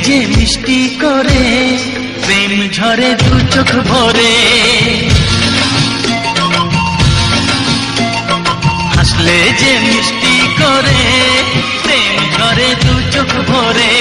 যে মিষ্টি করে প্রেম ঝরে দু চোখ ভরে, হাসলে যে মিষ্টি করে প্রেম ঝরে দু চোখ ভরে।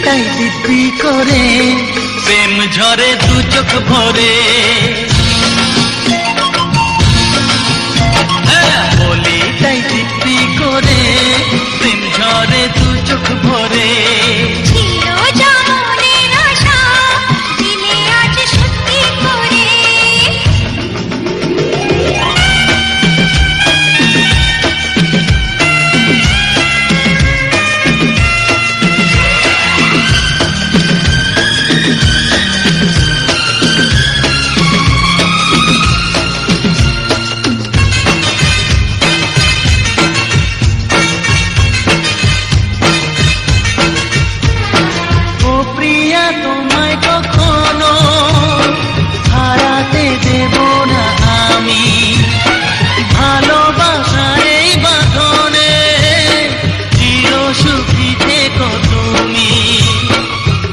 তাই দিব্যি করে প্রেম ঝরে দু চোখ ভরে, বলি তাই দিব্যি করে প্রেম ঝরে দু চোখ ভরে। তোমায় কখনো হারাতে দেব না আমি, ভালোবাসার এই বাঁধনে চির সুখী থেকো তুমি।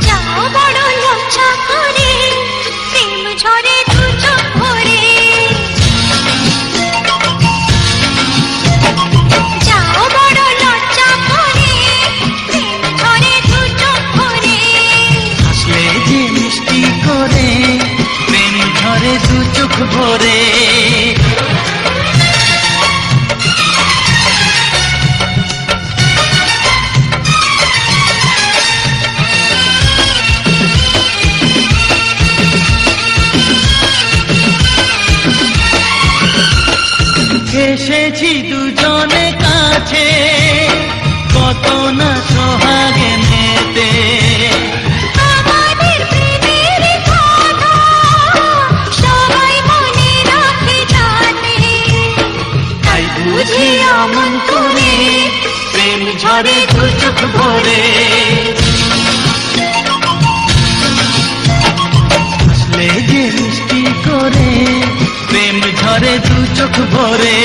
যাও বড় লজ্জা করে প্রেম ঝরে দু চোখ ভরে, যাও বড় লজ্জা করে প্রেম ঝরে দু চোখ ভরে, হাসলে যে মিষ্টি করে প্রেম ঝরে দু চোখ ভরে। এসেছি দুজনে কাছে কত না সোহাগে মেতে, আমাদের প্রেমের কথা সবাই মনে রাখে জানে, তাই বুঝি আমন করে প্রেম ঝরে দু চোখ ভরে, হাসলে যে মিষ্টি করে প্রেম ঝরে দু চোখ ভরে।